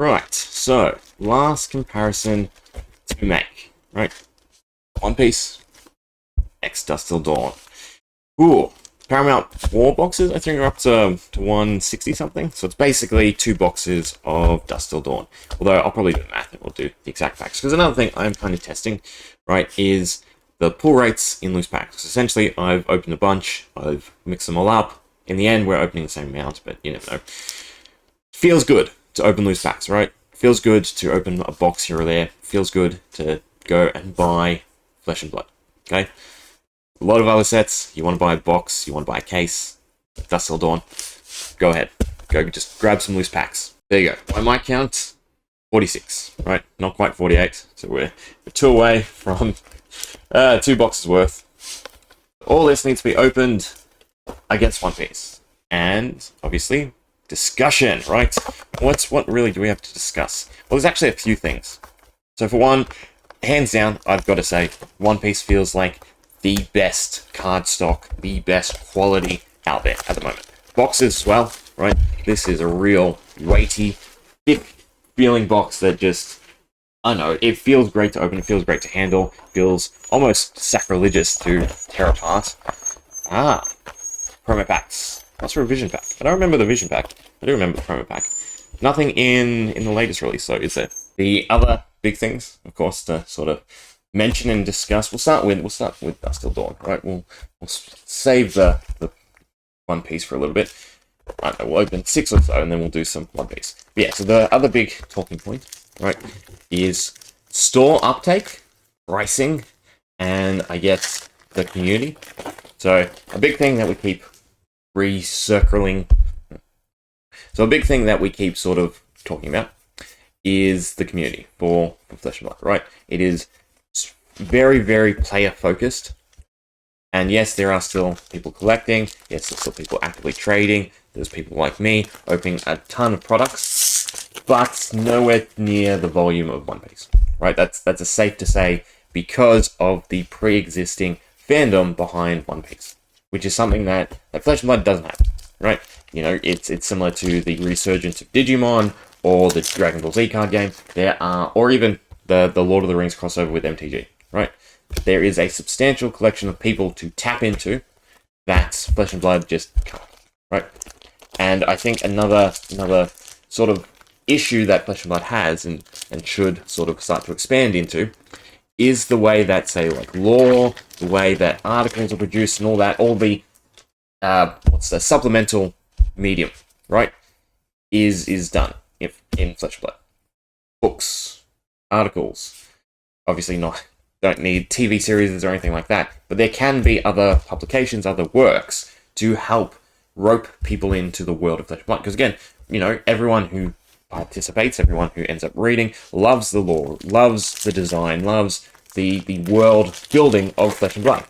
Right, so last comparison to make, right? One Piece, X Dusk Till Dawn. Ooh, Paramount 4 boxes, I think are up to 160 something. So it's basically 2 boxes of Dusk Till Dawn. Although I'll probably do the math and we'll do the exact packs. Because another thing I'm kind of testing, right, is the pull rates in loose packs. Essentially, I've opened a bunch, I've mixed them all up. In the end, we're opening the same amount, but you never know. Feels good to open loose packs, right? Feels good to open a box here or there. Feels good to go and buy Flesh and Blood, okay? A lot of other sets, you want to buy a box, you want to buy a case, Dusk Till Dawn, go ahead. Go just grab some loose packs. There you go. By my count, 46, right? Not quite 48, so we're 2 away from 2 boxes worth. All this needs to be opened against One Piece. And, obviously, discussion, right? What really do we have to discuss? Well, there's actually a few things. So for one, hands down, I've got to say, One Piece feels like the best card stock, the best quality out there at the moment. Boxes as well, right? This is a real weighty, thick feeling box that just, I don't know, it feels great to open, it feels great to handle, feels almost sacrilegious to tear apart. Promo packs. What's for a vision pack? I don't remember the vision pack. I do remember the promo pack. Nothing in the latest release, though, is there? The other big things, of course, to sort of mention and discuss. We'll start with Dusk Till Dawn, right? We'll save the One Piece for a little bit. Right, we'll open 6 or so, and then we'll do some One Piece. But yeah, so the other big talking point, right, is store uptake, pricing, and I guess the community. So a big thing that we keep recircling. So a big thing that we keep sort of talking about is the community for Flesh and Blood, right? It is very, very player focused. And yes, there are still people collecting. Yes, there's still people actively trading. There's people like me opening a ton of products, but nowhere near the volume of One Piece, right? That's a safe to say because of the pre-existing fandom behind One Piece, which is something that Flesh and Blood doesn't have, right? You know, it's similar to the resurgence of Digimon or the Dragon Ball Z card game. There are, or even the Lord of the Rings crossover with MTG, right? There is a substantial collection of people to tap into that Flesh and Blood just can't, right? And I think another sort of issue that Flesh and Blood has and should sort of start to expand into is the way that, say, like lore, the way that articles are produced and all that, all the supplemental medium, right, is done in Flesh and Blood. Books, articles, obviously don't need TV series or anything like that, but there can be other publications, other works to help rope people into the world of Flesh and Blood. Because again, you know, everyone who participates, everyone who ends up reading, loves the lore, loves the design, loves the world building of Flesh and Blood.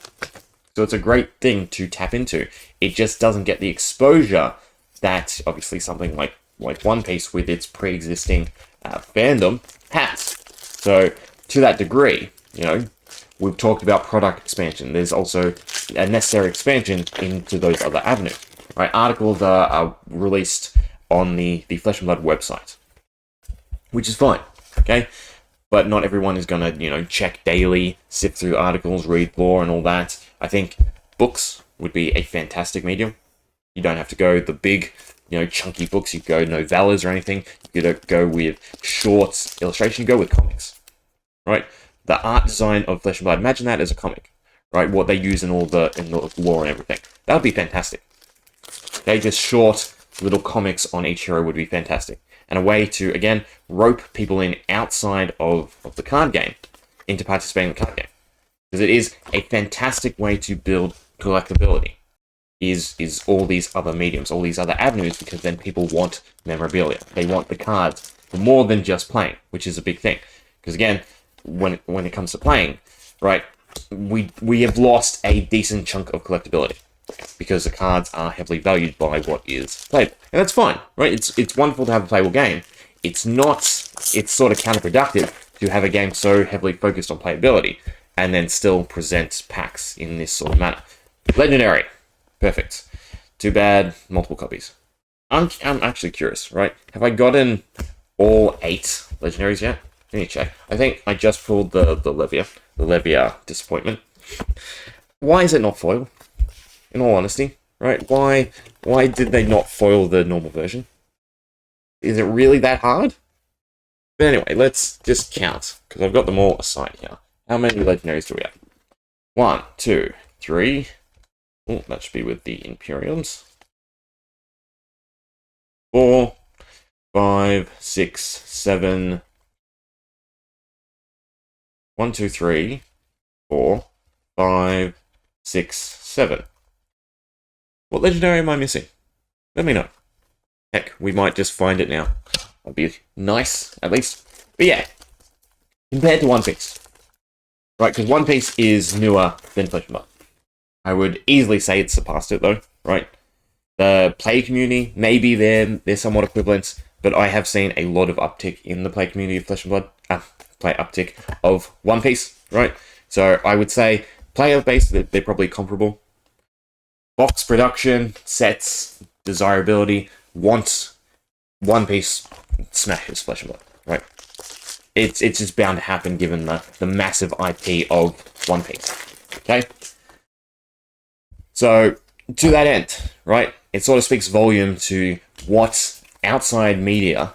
So it's a great thing to tap into. It just doesn't get the exposure that obviously something like One Piece with its pre-existing fandom has. So to that degree, you know, we've talked about product expansion. There's also a necessary expansion into those other avenues, right? Articles are released on the Flesh and Blood website, which is fine, okay? But not everyone is going to, you know, check daily, sift through articles, read lore and all that. I think books would be a fantastic medium. You don't have to go the big, you know, chunky books. You go novellas or anything. You could go with short illustration. Go with comics, right? The art design of Flesh and Blood. Imagine that as a comic, right? What they use in the lore and everything. That would be fantastic. Okay, just short little comics on each hero would be fantastic. And a way to, again, rope people in outside of the card game into participating in the card game. Because it is a fantastic way to build collectability. Is all these other mediums, all these other avenues, because then people want memorabilia. They want the cards for more than just playing, which is a big thing. Because again, when it comes to playing, right, we have lost a decent chunk of collectability because the cards are heavily valued by what is playable. And that's fine, right? It's wonderful to have a playable game. It's sort of counterproductive to have a game so heavily focused on playability and then still present packs in this sort of manner. Legendary. Perfect. Too bad, multiple copies. I'm actually curious, right? Have I gotten all 8 legendaries yet. Let me check. I think I just pulled the Levia Disappointment. Why is it not foil? In all honesty, right? Why did they not foil the normal version? Is it really that hard? But anyway, let's just count, because I've got them all assigned here. How many legendaries do we have? 1, 2, 3. Oh, that should be with the Imperiums. 4, 5, 6, 7. 1, 2, 3, 4, 5, 6, 7. What legendary am I missing? Let me know. Heck, we might just find it now. That'd be nice, at least. But yeah, compared to One Piece. Right, because One Piece is newer than Flesh and Blood. I would easily say it's surpassed it, though, right? The play community, maybe they're somewhat equivalent, but I have seen a lot of uptick in the play community of Flesh and Blood. Play uptick of One Piece, right? So I would say player base, they're probably comparable. Box production, sets, desirability, want One Piece smashes Flesh and Blood, right? It's just bound to happen given the massive IP of One Piece. Okay? So to that end, right, it sort of speaks volume to what outside media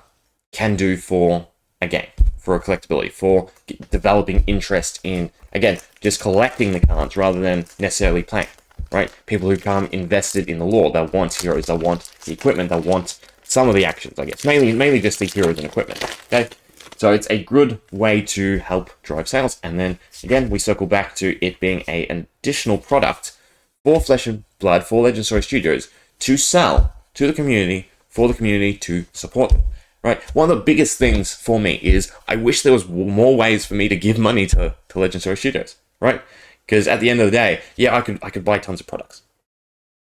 can do for a game, for a collectability, for developing interest in, again, just collecting the cards rather than necessarily playing, right? People who become invested in the lore, they'll want heroes, they'll want the equipment, they'll want some of the actions, I guess. Mainly just the heroes and equipment, okay? So it's a good way to help drive sales. And then, again, we circle back to it being an additional product for Flesh and Blood, for Legend Story Studios, to sell to the community, for the community to support them. Right, one of the biggest things for me is I wish there was more ways for me to give money to Legend Story Studios, right? Because at the end of the day, yeah, I could buy tons of products,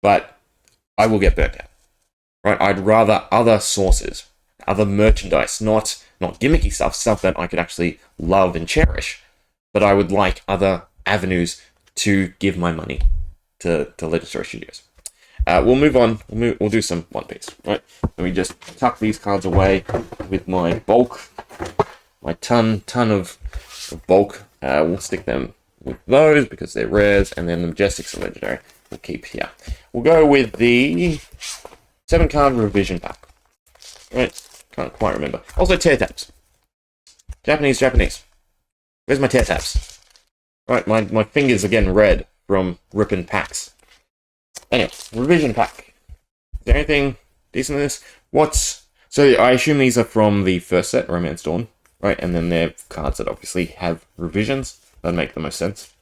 but I will get burnt out, right? I'd rather other sources, other merchandise, not gimmicky stuff that I could actually love and cherish, but I would like other avenues to give my money to Legend Story Studios. We'll move on. We'll do some One Piece, right? Let me just tuck these cards away with my bulk, my ton of bulk. We'll stick them with those because they're rares, and then the Majestics and Legendary we'll keep here. We'll go with the 7-card revision pack. Right? Can't quite remember. Also, tear tabs. Japanese. Where's my tear tabs? Right, my fingers are getting red from ripping packs. Anyway, revision pack. Is there anything decent in this? So I assume these are from the first set, Romance Dawn, right? And then they're cards that obviously have revisions. That'd make the most sense.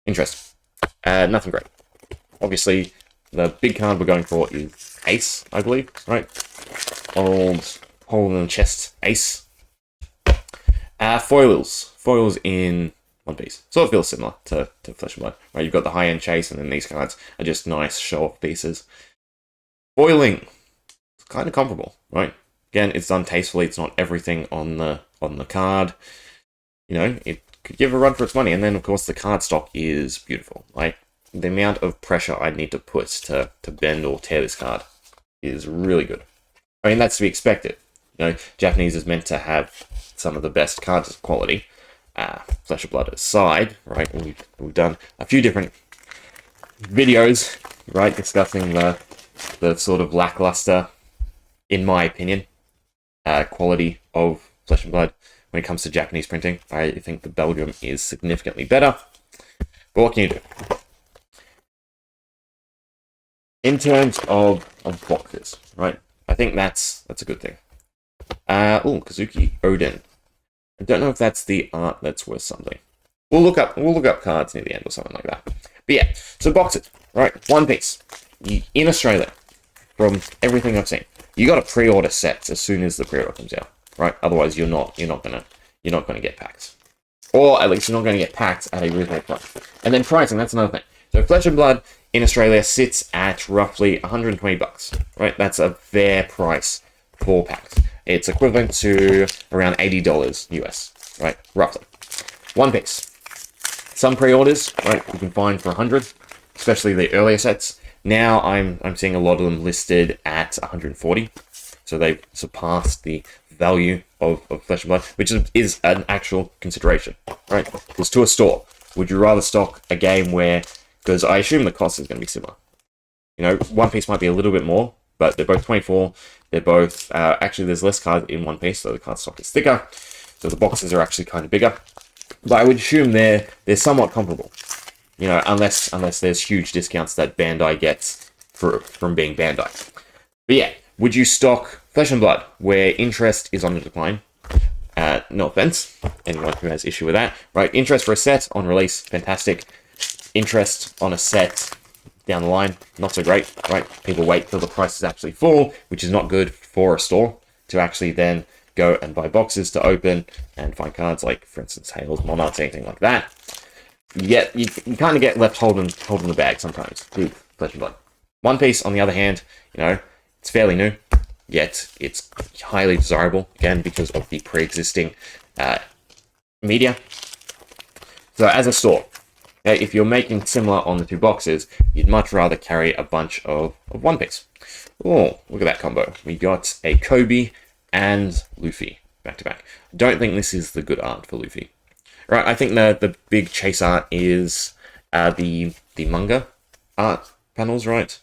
Interesting. Nothing great. Obviously, the big card we're going for is Ace, I believe, right? Old hole in the chest Ace. Foils in One Piece. Sort of feels similar to Flesh and Blood, right? You've got the high-end chase, and then these cards are just nice show-off pieces. Foiling, it's kind of comparable, right? Again, it's done tastefully. It's not everything on the card. You know, it could give a run for its money, and then of course the card stock is beautiful. Like the amount of pressure I'd need to put to bend or tear this card is really good. I mean, that's to be expected. You know, Japanese is meant to have some of the best cards of quality. Flesh and Blood aside, right? We've done a few different videos, right, discussing the sort of lackluster, in my opinion, quality of Flesh and Blood when it comes to Japanese printing. I think the Belgium is significantly better, but what can you do? In terms of boxes, right? I think that's a good thing. Kazuki Odin. I don't know if that's the art that's worth something. We'll look up cards near the end or something like that. But yeah, so boxes, right? One Piece in Australia. From everything I've seen, you got to pre-order sets as soon as the pre-order comes out, right? Otherwise, you're not gonna get packs, or at least you're not gonna get packs at a reasonable price. And then pricing, that's another thing. So Flesh and Blood in Australia sits at roughly $120, right? That's a fair price for packs. It's equivalent to around $80 US, right? Roughly. One Piece. Some pre-orders, right, you can find for 100, especially the earlier sets. Now I'm seeing a lot of them listed at 140, so they've surpassed the value of Flesh and Blood, which is an actual consideration, right? Because to a store, would you rather stock a game where, because I assume the cost is going to be similar. You know, One Piece might be a little bit more, but they're both 24. They're both, actually there's less cards in One Piece, so the card stock is thicker. So the boxes are actually kind of bigger. But I would assume they're somewhat comparable. You know, unless there's huge discounts that Bandai gets from being Bandai. But yeah, would you stock Flesh and Blood, where interest is on the decline? No offense, anyone who has issue with that, right? Interest for a set on release, fantastic. Interest on a set down the line, not so great, right? People wait till the prices actually fall, which is not good for a store to actually then go and buy boxes to open and find cards like, for instance, Hales, Monarchs, anything like that. Yet you kind of get left holding the bag sometimes with Flesh and Blood. One Piece, on the other hand, you know, it's fairly new, yet it's highly desirable, again, because of the pre-existing media. So as a store, okay, if you're making similar on the two boxes, you'd much rather carry a bunch of One Piece. Oh, look at that combo. We got a Kobe and Luffy back-to-back. Don't think this is the good art for Luffy. Right, I think the big chase art is the manga art panels, right?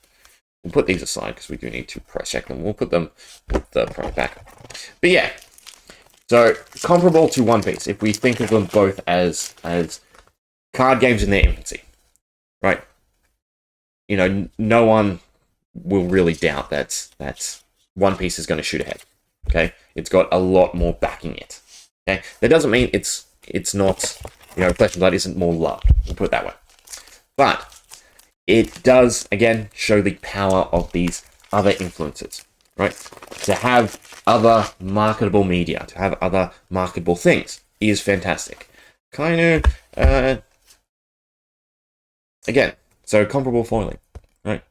We'll put these aside because we do need to price check them. We'll put them with the front back. But yeah, so comparable to One Piece, if we think of them both as card games in their infancy, right? You know, no one will really doubt that One Piece is going to shoot ahead. Okay, it's got a lot more backing it. Okay, that doesn't mean it's not, you know, Flesh and Blood isn't more loved. We'll put it that way. But it does, again, show the power of these other influences, right? To have other marketable media, to have other marketable things is fantastic. Kainu, again, so comparable foiling, right?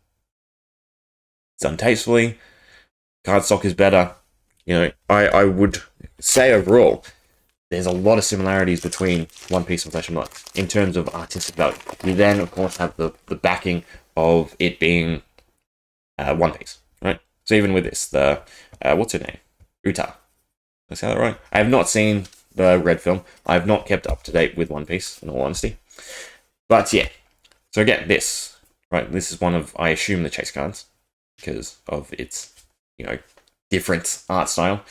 It's done tastefully. Cardstock is better. You know, I would say overall, there's a lot of similarities between One Piece and Flesh and Blood in terms of artistic value. You then, of course, have the backing of it being One Piece, right? So even with this, the what's her name? Uta. Did I say that right? I have not seen the Red film. I have not kept up to date with One Piece, in all honesty. But yeah. So again, this, right? This is one of, I assume, the chase cards because of its, you know, different art style.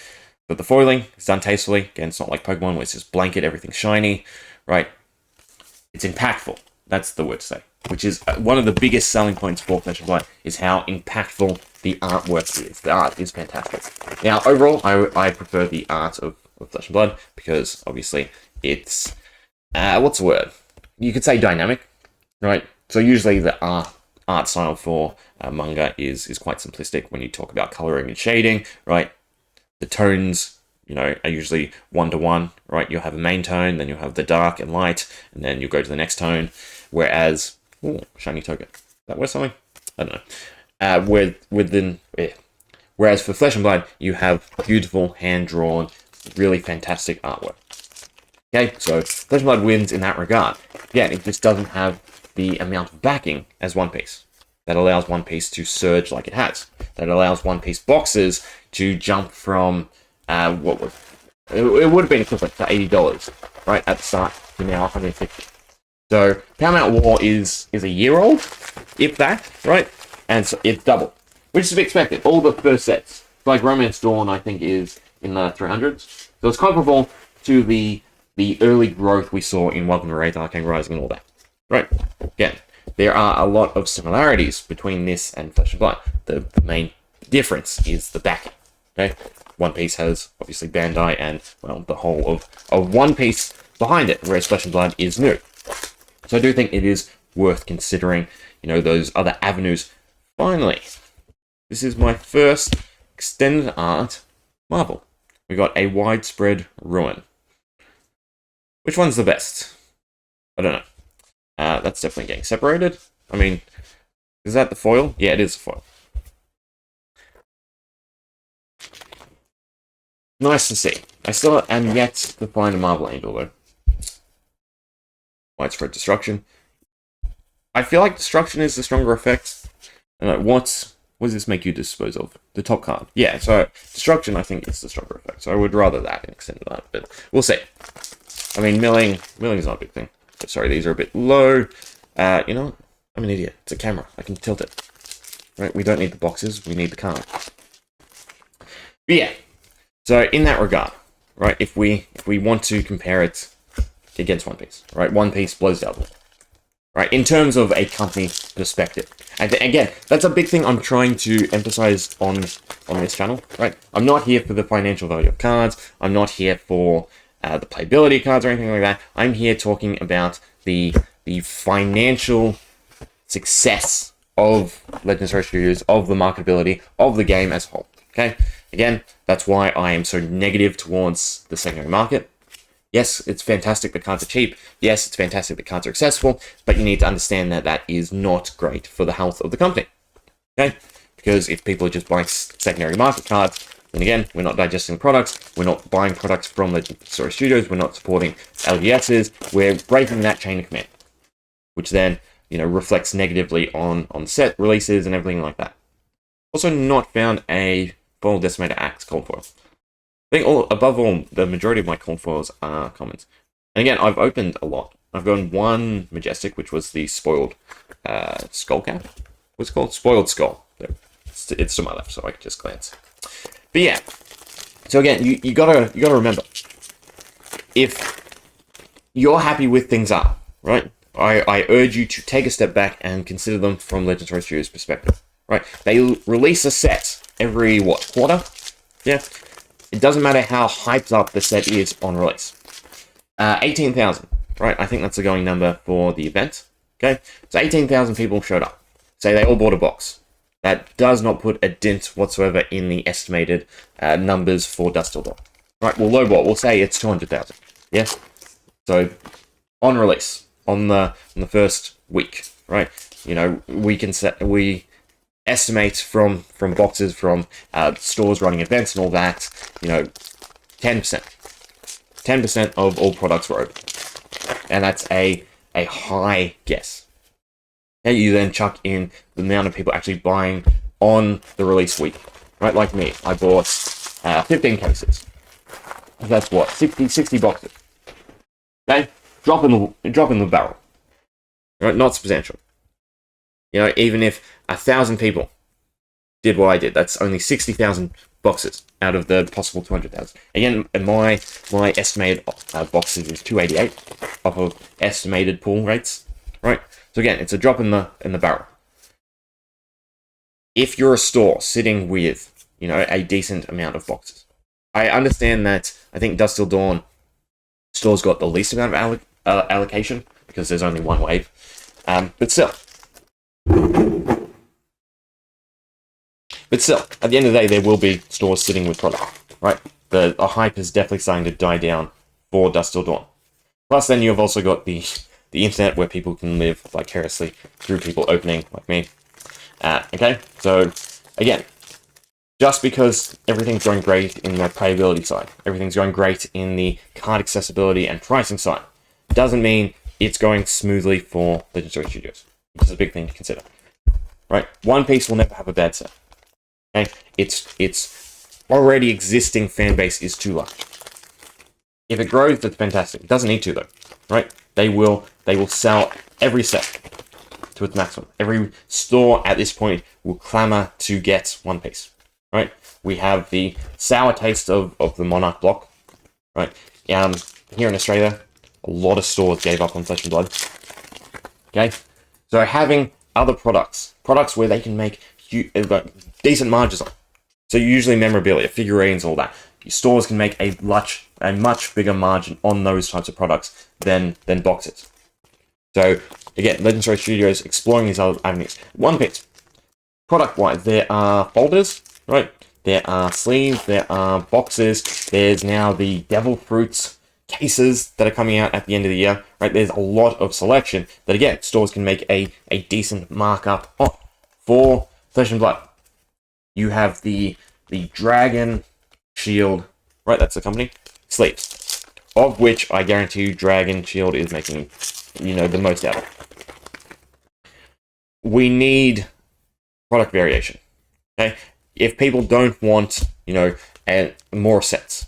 But the foiling is done tastefully. Again, it's not like Pokemon where it's just blanket, everything's shiny, right? It's impactful. That's the word to say. Which is one of the biggest selling points for Flesh and Blood, is how impactful the artwork is. The art is fantastic. Now, overall, I prefer the art of Flesh and Blood because, obviously, it's, what's the word? You could say dynamic, right? So usually the art style for manga is quite simplistic when you talk about coloring and shading, right? The tones, you know, are usually 1-to-1, right? You'll have a main tone, then you'll have the dark and light, and then you'll go to the next tone. Whereas, shiny token. That worth something? I don't know. Whereas for Flesh and Blood, you have beautiful, hand-drawn, really fantastic artwork. Okay, so Flesh and Blood wins in that regard. Again, it just doesn't have the amount of backing as One Piece. That allows One Piece to surge like it has. That allows One Piece boxes to jump from it would have been equivalent to $80, right, at the start, to now $150. So Paramount War is a year old, if that, right? And so it's double, which is to be expected. All the first sets, like Romance Dawn, I think is in the 300s. So it's comparable to the early growth we saw in Welcome to Wraith, Arcane Rising, and all that, right? Again, there are a lot of similarities between this and Flesh and Blood. The main difference is the backing. Okay, One Piece has obviously Bandai and, well, the whole of One Piece behind it, whereas Flesh and Blood is new. So I do think it is worth considering, you know, those other avenues. Finally, this is my first extended art Marvel. We got a Widespread Ruin. Which one's the best? I don't know. That's definitely getting separated. I mean, is that the foil? Yeah, it is the foil. Nice to see. I still am yet to find a Marvel Angel, though. Widespread Destruction. I feel like Destruction is the stronger effect. What what does this make you dispose of? The top card. Yeah, so destruction, I think, is the stronger effect. So I would rather that than extended art, but we'll see. I mean, milling is not a big thing. But sorry, these are a bit low. You know what? I'm an idiot. It's a camera. I can tilt it. Right? We don't need the boxes. We need the card. But yeah. So in that regard, right? If we want to compare it against One Piece, right? One Piece blows the other one. Right, in terms of a company perspective. And again, that's a big thing I'm trying to emphasize on this channel, right? I'm not here for the financial value of cards. I'm not here for the playability of cards or anything like that. I'm here talking about the financial success of Legends Story Studios, of the marketability of the game as a whole, okay? Again, that's why I am so negative towards the secondary market. Yes, it's fantastic the cards are cheap. Yes, it's fantastic the cards are accessible, but you need to understand that that is not great for the health of the company. Okay? Because if people are just buying secondary market cards, then again, we're not digesting products, we're not buying products from Legend Story Studios, we're not supporting LGSs, we're breaking that chain of command, which then, you know, reflects negatively on set releases and everything like that. Also not found a Foil Decimator Axe cold foil. I think above all, the majority of my cold foils are commons. And again, I've opened a lot. I've gotten one Majestic, which was the spoiled skull cap. What's it called? Spoiled skull. It's to my left, so I can just glance. But yeah. So again, you gotta remember, if you're happy with things are, right? I urge you to take a step back and consider them from Legends Story Studios' perspective. Right? They release a set every quarter? Yeah. It doesn't matter how hyped up the set is on release. 18,000, right? I think that's the going number for the event. Okay, so 18,000 people showed up. Say they all bought a box. That does not put a dent whatsoever in the estimated numbers for Dusk Till Dawn. Right, well, lowball, we'll say it's 200,000. Yeah? So, on release, on the first week, right? You know, we estimate from boxes, from stores running events and all that, you know, 10%. 10% of all products were open. And that's a high guess. And you then chuck in the amount of people actually buying on the release week. Right, like me, I bought 15 cases. That's what, 60 boxes. Okay? Drop in the barrel. Right, not substantial. You know, even if 1,000 people did what I did, that's only 60,000 boxes out of the possible 200,000. Again, my estimated boxes is 288 off of estimated pull rates, right? So again, it's a drop in the barrel. If you're a store sitting with, you know, a decent amount of boxes, I understand that. I think Dusk Till Dawn stores got the least amount of allocation because there's only one wave, but still. But still, at the end of the day, there will be stores sitting with product, right? The hype is definitely starting to die down for Dusk Till Dawn. Plus, then you've also got the internet where people can live vicariously through people opening, like me. Okay, so again, just because everything's going great in the playability side, everything's going great in the card accessibility and pricing side, doesn't mean it's going smoothly for Legends Story Studios, which is a big thing to consider. Right? One Piece will never have a bad set. Okay? Its already existing fan base is too large. If it grows, that's fantastic. It doesn't need to though. Right? They will sell every set to its maximum. Every store at this point will clamor to get One Piece. Right? We have the sour taste of the Monarch block. Right? Here in Australia, a lot of stores gave up on Flesh and Blood. Okay? So having other products where they can make decent margins on. So usually memorabilia, figurines, all that. Stores can make a much bigger margin on those types of products than boxes. So again, Legends Story Studios exploring these other avenues. One Piece, product-wise, there are folders, right? There are sleeves, there are boxes. There's now the Devil Fruits cases that are coming out at the end of the year, right? There's a lot of selection that, again, stores can make a decent markup on. For Flesh and Blood, you have the Dragon Shield, right? That's the company, sleeves, of which I guarantee you Dragon Shield is making, you know, the most out of. We need product variation, Okay, if people don't want, and more sets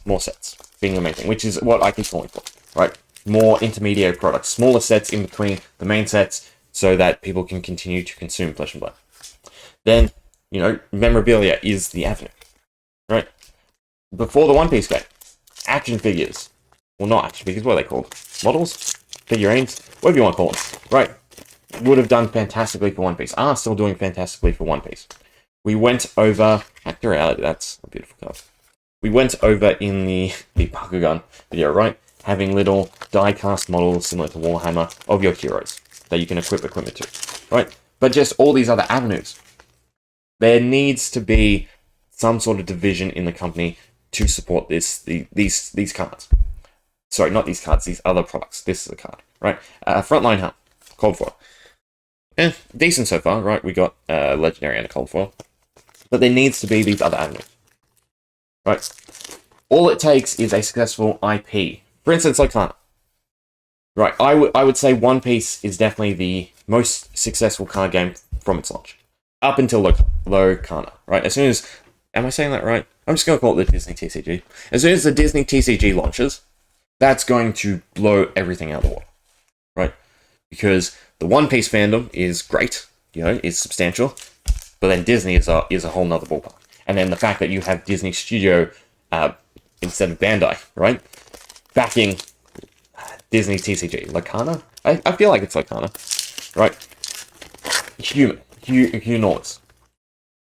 being the main thing, which is what I keep calling for, right? More intermediate products, smaller sets in between the main sets, so that people can continue to consume Flesh and Blood. Then, memorabilia is the avenue, right? Before the One Piece game, action figures, well, not action figures, what are they called? Models? Figurines? Whatever you want to call them, right? Would have done fantastically for One Piece, are still doing fantastically for One Piece. We went over, Actor Reality, that's a beautiful card. We went over in the Bakugan video, right? Having little die-cast models similar to Warhammer of your heroes that you can equip equipment to, right? But just all these other avenues. There needs to be some sort of division in the company to support these cards. Sorry, not these cards, these other products. This is a card, right? Frontline Helm, Cold Foil. Decent so far, right? We got Legendary and a Cold Foil. But there needs to be these other avenues, right? All it takes is a successful IP. For instance, Locana. Right, I would say One Piece is definitely the most successful card game from its launch. Up until Locana, right? As soon as... Am I saying that right? I'm just going to call it the Disney TCG. As soon as the Disney TCG launches, that's going to blow everything out of the water, right? Because the One Piece fandom is great, is substantial, but then Disney is a whole nother ballpark. And then the fact that you have Disney Studio instead of Bandai, right? Backing Disney TCG. Locana? I feel like it's Locana, right? Enormous.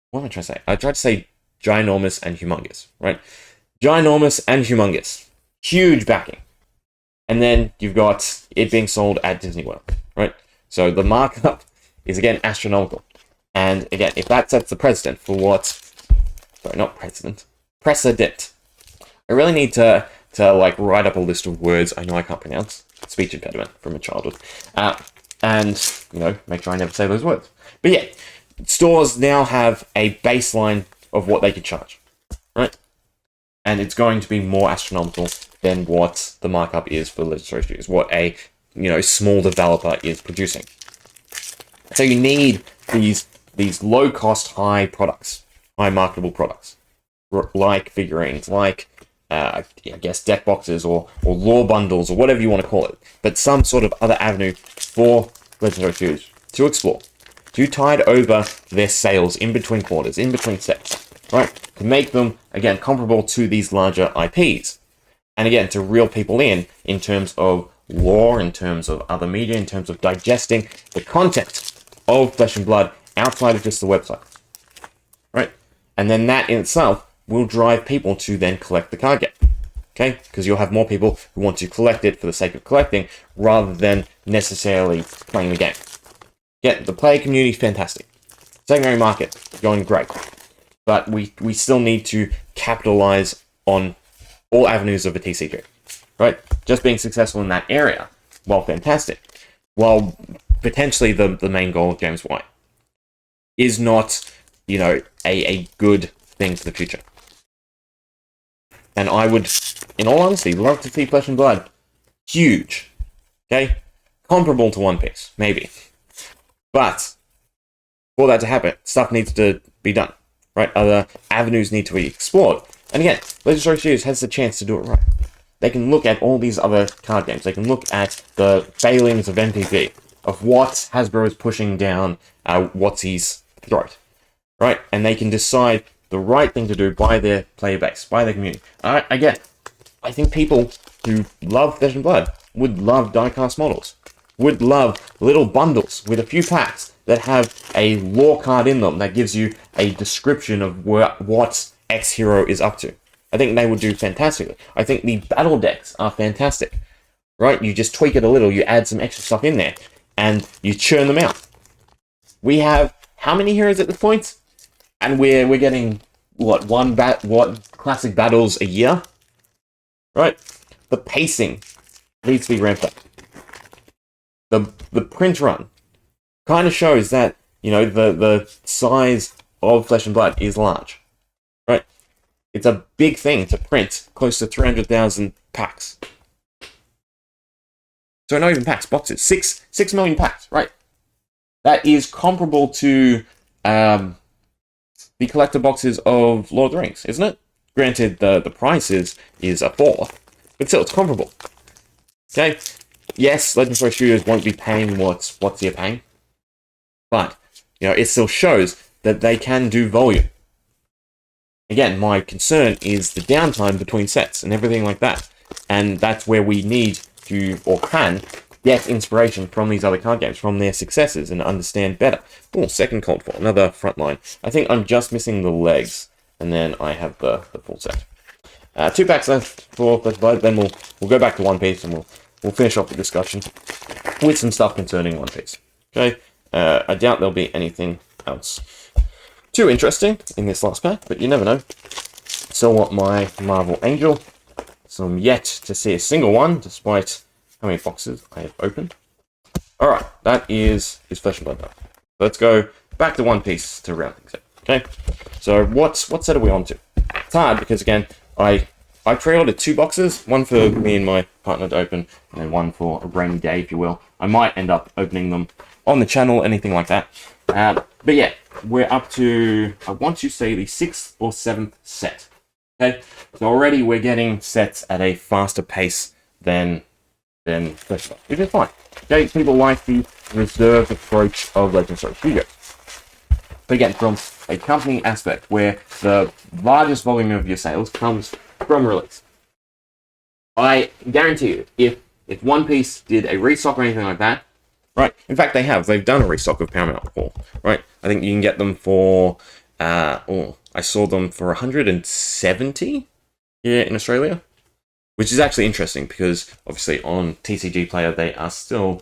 What am I trying to say? I tried to say ginormous and humongous, right? Ginormous and humongous. Huge backing. And then you've got it being sold at Disney World, right? So the markup is, again, astronomical. And, again, if that sets the precedent for what... Sorry, not precedent. Precedent. I really need to write up a list of words I know I can't pronounce. Speech impediment from a childhood. And, make sure I never say those words. But, yeah, stores now have a baseline of what they can charge, right? And it's going to be more astronomical than what the markup is for Legendary Studios, what a small developer is producing. So you need these low-cost, high products, high marketable products, like figurines, like I guess deck boxes or lore bundles or whatever you want to call it, but some sort of other avenue for Legendary Studios to explore, to tide over their sales in between quarters, in between sets, right? To make them, again, comparable to these larger IPs. And again, to reel people in terms of lore, in terms of other media, in terms of digesting the content of Flesh and Blood outside of just the website, right? And then that in itself will drive people to then collect the card game, okay? Because you'll have more people who want to collect it for the sake of collecting rather than necessarily playing the game. Yeah, the player community is fantastic. Secondary market, going great. But we still need to capitalize on all avenues of a TCG, right? Just being successful in that area, while fantastic, while potentially the main goal of James White, is not, a good thing for the future. And I would, in all honesty, love to see Flesh and Blood huge, okay? Comparable to One Piece, maybe. But for that to happen, stuff needs to be done, right? Other avenues need to be explored. And again, Legendary Studios has the chance to do it right. They can look at all these other card games. They can look at the failings of MTG, of what Hasbro is pushing down Watsy's throat, right? And they can decide the right thing to do by their player base, by their community. Again, I think people who love Flesh and Blood would love diecast models, would love little bundles with a few packs that have a lore card in them that gives you a description of what X hero is up to. I think they would do fantastically. I think the battle decks are fantastic, right? You just tweak it a little, you add some extra stuff in there, and you churn them out. We have how many heroes at this point? And we're getting what classic battles a year, right? The pacing needs to be ramped up. The print run kind of shows that the size of Flesh and Blood is large, right? It's a big thing to print close to 300,000 packs. So not even packs, boxes. 6 million packs, right? That is comparable to the collector boxes of Lord of the Rings, isn't it? Granted, the price is a fourth, but still, it's comparable. Okay? Yes, Legend Story Studios won't be paying what's they're paying, but, you know, it still shows that they can do volume. Again, my concern is the downtime between sets and everything like that. And that's where we need to, or can, get inspiration from these other card games, from their successes, and understand better. Oh, second Cold War, another frontline. I think I'm just missing the legs, and then I have the full set. 2 packs left for Flesh and Blood, then we'll go back to One Piece, and we'll finish off the discussion with some stuff concerning One Piece. Okay? I doubt there'll be anything else too interesting in this last pack, but you never know. So what my Marvel Angel. So I'm yet to see a single one, despite how many boxes I have opened. Alright, that is Flesh and Blood now. Let's go back to One Piece to round things out. Okay? So what set are we on to? It's hard because, again, I pre-ordered 2 boxes, one for me and my partner to open, and then one for a rainy day, if you will. I might end up opening them on the channel, anything like that. But yeah, we're up to, I want to say, the 6th or 7th set. Okay, so already we're getting sets at a faster pace than Flesh and Blood, which is fine. Okay, people like the reserved approach of Legend Story Studios. But again, from a company aspect, where the largest volume of your sales comes from release, I guarantee you, if One Piece did a restock or anything like that, right? In fact, they've done a restock of Paramount before, right? I think you can get them for, I saw them for 170 here in Australia, which is actually interesting because obviously on TCG Player they are still,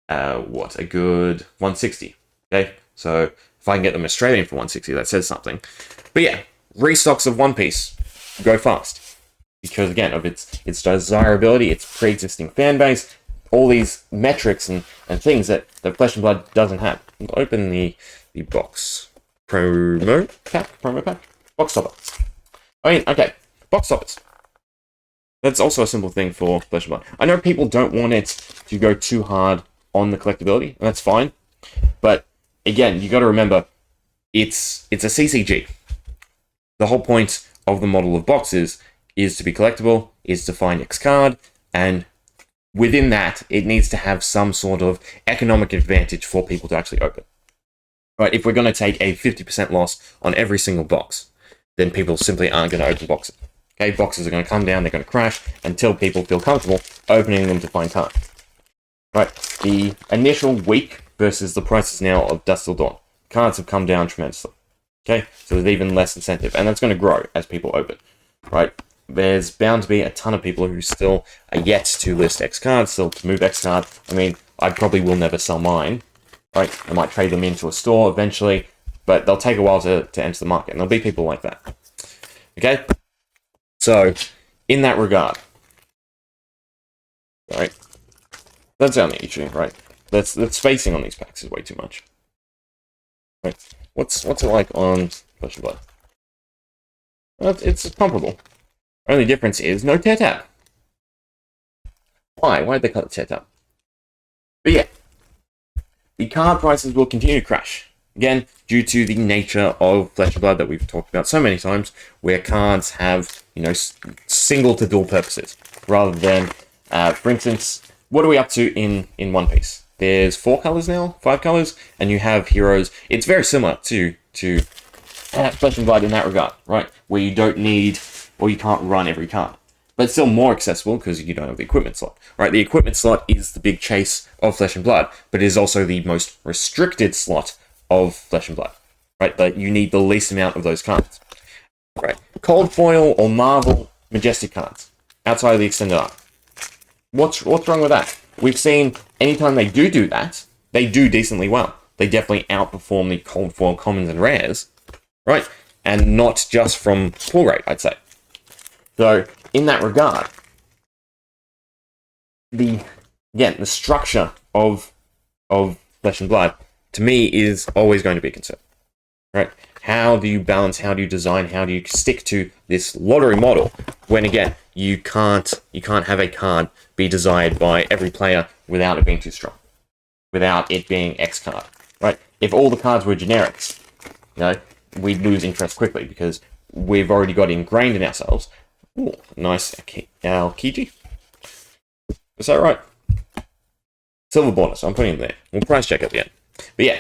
a good 160. Okay, so if I can get them Australian for 160, that says something. But yeah, restocks of One Piece go fast because again of its desirability, its pre-existing fan base, all these metrics and things that Flesh and Blood doesn't have. We'll open the box. Promo pack? Box topper. I mean, okay, box toppers. That's also a simple thing for Flesh and Blood. I know people don't want it to go too hard on the collectability, and that's fine. But, again, you got to remember, it's a CCG. The whole point of the model of boxes is to be collectible, is to find X card, and within that, it needs to have some sort of economic advantage for people to actually open. Right, if we're going to take a 50% loss on every single box, then people simply aren't going to open boxes. Okay, boxes are going to come down, they're going to crash until people feel comfortable opening them to find cards. Right, the initial week versus the prices now of Dusk Till Dawn. Cards have come down tremendously. Okay, so there's even less incentive, and that's going to grow as people open. Right, there's bound to be a ton of people who still are yet to list X cards, still to move X card. I mean, I probably will never sell mine. Right, I might trade them into a store eventually, but they'll take a while to enter the market, and there'll be people like that. Okay, so in that regard, right, that's the only issue, right? The spacing on these packs is way too much. Right, what's it like on Flesh and Blood? Well, it's comparable. Only difference is no tear tab. Why? Why'd they cut the tear tab? But yeah. The card prices will continue to crash. Again, due to the nature of Flesh and Blood that we've talked about so many times, where cards have, single to dual purposes, rather than, for instance, what are we up to in One Piece? There's 4 colors now, 5 colors, and you have heroes. It's very similar to Flesh and Blood in that regard, right? Where you don't need, or you can't run every card. But it's still more accessible because you don't have the equipment slot, right? The equipment slot is the big chase of Flesh and Blood, but it is also the most restricted slot of Flesh and Blood, right? That you need the least amount of those cards, right? Cold Foil or Marvel Majestic cards outside of the extended art. What's wrong with that? We've seen anytime they do that, they do decently well. They definitely outperform the Cold Foil commons and rares, right? And not just from pull rate, I'd say. So in that regard, the structure of Flesh and Blood to me is always going to be a concern, right? How do you balance? How do you design? How do you stick to this lottery model when again you can't have a card be desired by every player without it being too strong, without it being X card, right? If all the cards were generics, we'd lose interest quickly because we've already got ingrained in ourselves. Ooh, nice Fabtcg. Is that right? Silver bonus. I'm putting it there. We'll price check at the end. But yeah,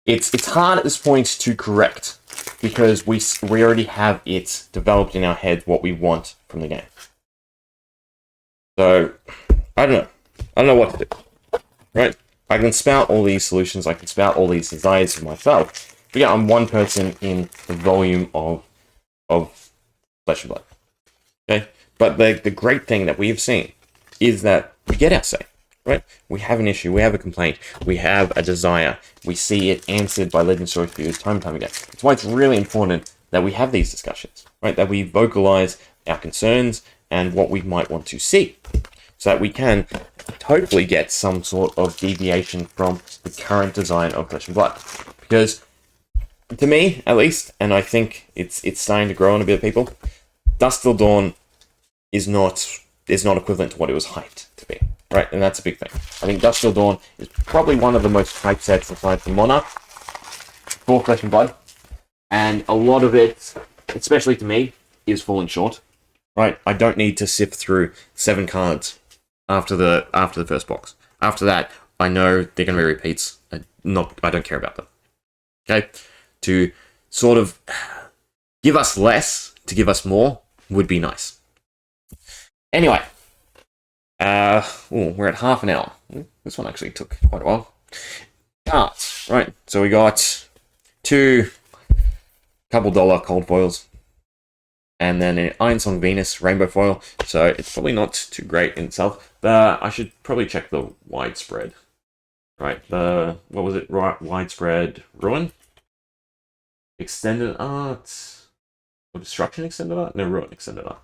it's hard at this point to correct because we already have it developed in our heads what we want from the game. So I don't know. I don't know what to do. Right? I can spout all these solutions. I can spout all these desires for myself. But yeah, I'm one person in the volume of Flesh and Blood. Okay? But the great thing that we have seen is that we get our say. Right? We have an issue, we have a complaint, we have a desire, we see it answered by Legend Story viewers time and time again. That's why it's really important that we have these discussions, right? That we vocalize our concerns and what we might want to see, so that we can hopefully get some sort of deviation from the current design of Flesh and Blood. Because, to me, at least, and I think it's starting to grow on a bit of people, Dusk Till Dawn is not equivalent to what it was hyped to be. Right, and that's a big thing. I think Dusk Till Dawn is probably one of the most hyped sets aside from Monarch for Flesh and Blood, and a lot of it, especially to me, is falling short. Right, I don't need to sift through 7 cards after the first box. After that, I know they're going to be repeats. I don't care about them. Okay, to sort of give us less to give us more would be nice. Anyway. We're at half an hour. This one actually took quite a while. Cards, right? So we got 2 couple $1 cold foils, and then an Iron Song Venus rainbow foil. So it's probably not too great in itself. But I should probably check the widespread. Right? What was it? Widespread Ruin, Extended Art, or Destruction Extended Art? No, Ruin Extended Art.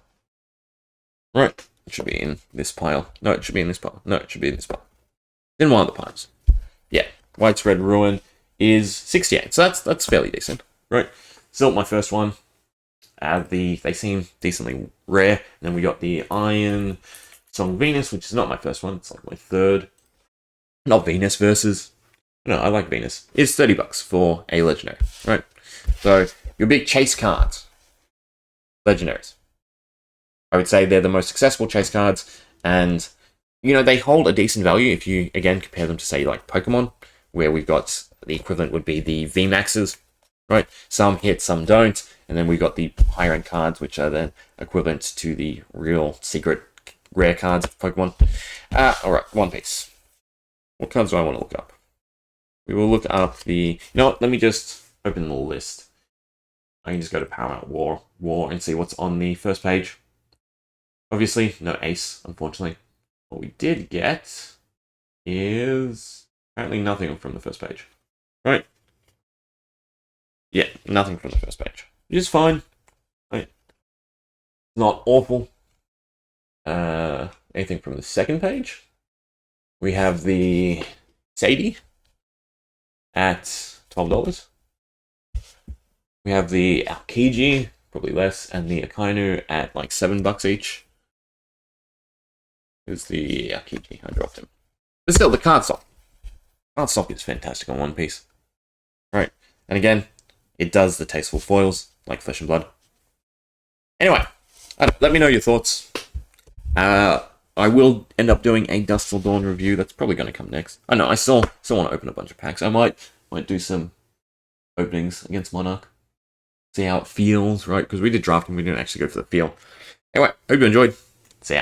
Right. It should be in this pile. No, it should be in this pile. No, it should be in this pile. In one of the piles. Yeah. Widespread Ruin is 68. So that's fairly decent. Right. Still my first one. They seem decently rare. And then we got the Iron Song Venus, which is not my first one. It's like my third. Not Venus versus. No, I like Venus. It's $30 for a legendary. Right. So your big chase cards. Legendaries. I would say they're the most accessible chase cards, and, they hold a decent value if you, again, compare them to, say, like Pokemon, where we've got the equivalent would be the VMAXs, right? Some hit, some don't, and then we've got the higher-end cards, which are then equivalent to the real secret rare cards of Pokemon. Alright, One Piece. What cards do I want to look up? We will look up the... You know what, let me just open the list. I can just go to Paramount War and see what's on the first page. Obviously, no ace, unfortunately. What we did get is apparently nothing from the first page. Right? Yeah, nothing from the first page. Which is fine. Right? Not awful. Anything from the second page? We have the Sadie at $12. We have the Fabtcg, probably less, and the Akainu at like $7 each. Is the Fabtcg. I dropped him. But still, the card stock. Card stock is fantastic on One Piece. Right. And again, it does the tasteful foils, like Flesh and Blood. Anyway, let me know your thoughts. I will end up doing a Dusk Till Dawn review. That's probably going to come next. I know, I still want to open a bunch of packs. I might do some openings against Monarch. See how it feels, right? Because we did draft and we didn't actually go for the feel. Anyway, hope you enjoyed. See ya.